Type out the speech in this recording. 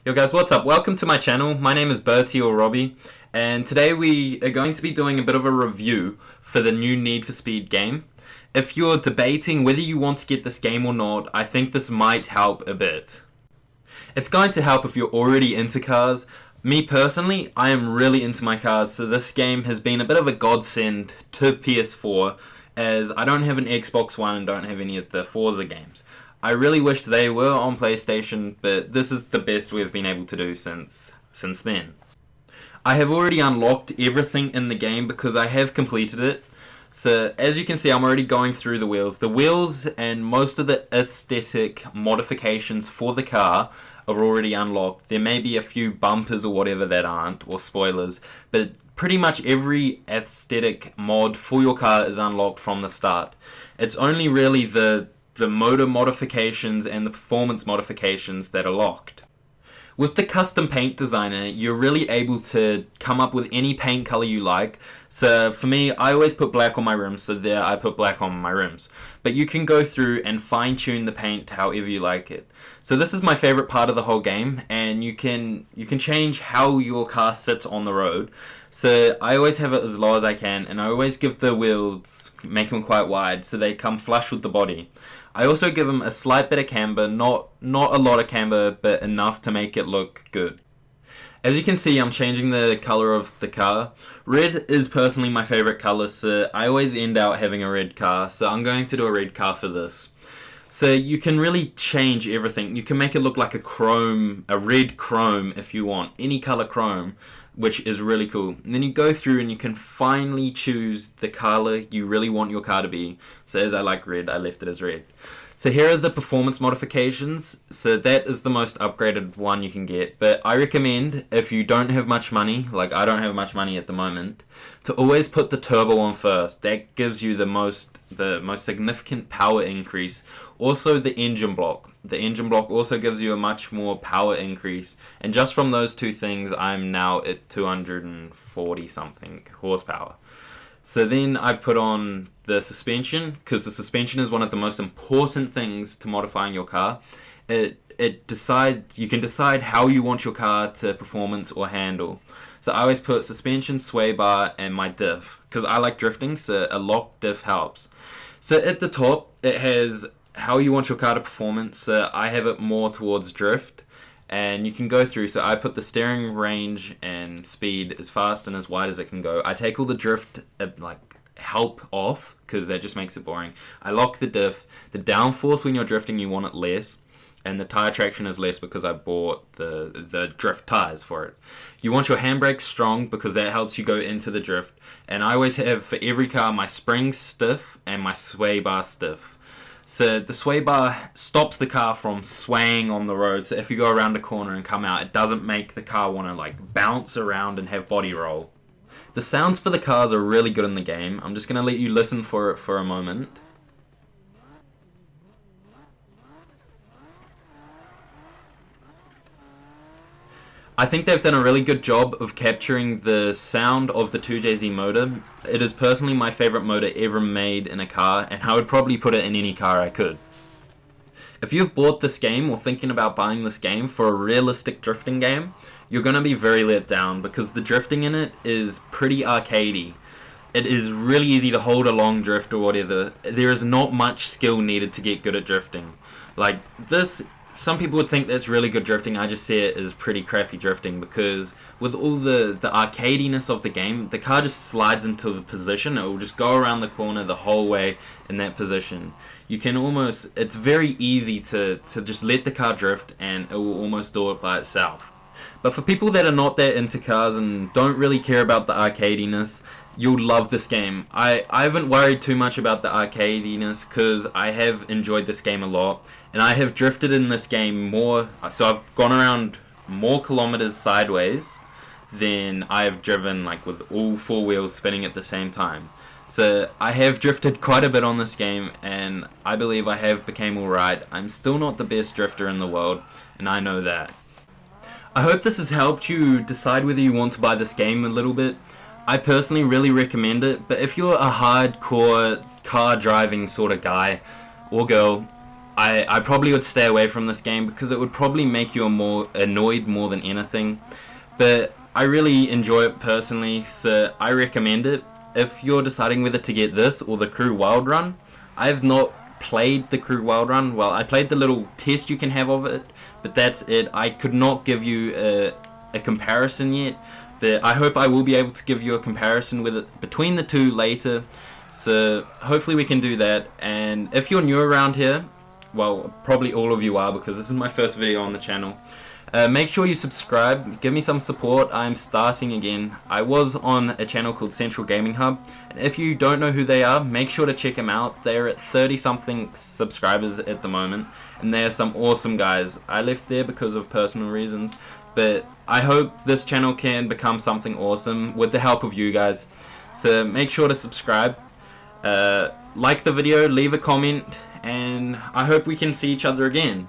Yo guys, what's up? Welcome to my channel. My name is Bertie or Robbie, and today we are going to be doing a bit of a review for the new Need for Speed game. If you're debating whether you want to get this game or not, I think this might help a bit. It's going to help if you're already into cars. Me personally, I am really into my cars, so this game has been a bit of a godsend to PS4, as I don't have an Xbox One and don't have any of the Forza games. I really wish they were on PlayStation, but this is the best we've been able to do since then. I have already unlocked everything in the game because I have completed it. So as you can see, I'm already going through the wheels. The wheels and most of the aesthetic modifications for the car are already unlocked. There may be a few bumpers or whatever that aren't, or spoilers, but pretty much every aesthetic mod for your car is unlocked from the start. It's only really the motor modifications and the performance modifications that are locked. With the custom paint designer, you're really able to come up with any paint color you like. So for me, I always put black on my rims, so there I put black on my rims. But you can go through and fine tune the paint however you like it. So this is my favorite part of the whole game, and you can change how your car sits on the road. So I always have it as low as I can, and I always give the wheels, make them quite wide so they come flush with the body. I also give them a slight bit of camber, not a lot of camber, but enough to make it look good. As you can see, I'm changing the color of the car. Red is personally my favorite color, so I always end out having a red car, so I'm going to do a red car for this. So you can really change everything. You can make it look like a red chrome if you want, any color chrome, which is really cool. And then you go through and you can finally choose the color you really want your car to be. So as I like red, I left it as red. So here are the performance modifications. So that is the most upgraded one you can get. But I recommend, if you don't have much money, like I don't have much money at the moment, to always put the turbo on first. That gives you the most significant power increase. Also the engine block. The engine block also gives you a much more power increase. And just from those two things, I'm now at 240 something horsepower. So then I put on the suspension, because the suspension is one of the most important things to modifying your car. You can decide how you want your car to performance or handle. So I always put suspension, sway bar, and my diff, because I like drifting, so a lock diff helps. So at the top, it has how you want your car to performance. So I have it more towards drift, and you can go through. So I put the steering range and speed as fast and as wide as it can go. I take all the drift help off, because that just makes it boring. I lock the diff. The downforce when you're drifting, you want it less, and the tire traction is less because I bought the drift tires for it. You want your handbrake strong because that helps you go into the drift. And I always have, for every car, my spring stiff and my sway bar stiff. So the sway bar stops the car from swaying on the road. So if you go around a corner and come out, it doesn't make the car want to bounce around and have body roll. The sounds for the cars are really good in the game. I'm just going to let you listen for it for a moment. I think they've done a really good job of capturing the sound of the 2JZ motor. It is personally my favorite motor ever made in a car, and I would probably put it in any car I could. If you've bought this game or thinking about buying this game for a realistic drifting game, you're going to be very let down, because the drifting in it is pretty arcadey. It is really easy to hold a long drift or whatever. There is not much skill needed to get good at drifting. Like this, some people would think that's really good drifting. I just see it as pretty crappy drifting, because with all the arcadiness of the game, the car just slides into the position. It will just go around the corner the whole way in that position. You can almost, it's very easy to just let the car drift, and it will almost do it by itself. But for people that are not that into cars and don't really care about the arcadiness, you'll love this game. I haven't worried too much about the arcadiness, because I have enjoyed this game a lot, and I have drifted in this game more, so I've gone around more kilometers sideways than I have driven with all four wheels spinning at the same time. So I have drifted quite a bit on this game, and I believe I have became alright. I'm still not the best drifter in the world, and I know that. I hope this has helped you decide whether you want to buy this game a little bit. I personally really recommend it, but if you're a hardcore car driving sort of guy or girl, I probably would stay away from this game because it would probably make you more annoyed more than anything. But I really enjoy it personally, so I recommend it. If you're deciding whether to get this or the Crew Wild Run, I have not played the Crew Wild Run. Well, I played the little test you can have of it, but that's it. I could not give you a comparison yet, but I hope I will be able to give you a comparison with it between the two later. So hopefully we can do that. And if you're new around here, well, probably all of you are because this is my first video on the channel. Make sure you subscribe, give me some support. I'm starting again. I was on a channel called Central Gaming Hub, and if you don't know who they are, make sure to check them out. They're at 30 something subscribers at the moment, and they are some awesome guys. I left there because of personal reasons, but I hope this channel can become something awesome with the help of you guys. So make sure to subscribe, like the video, leave a comment, and I hope we can see each other again.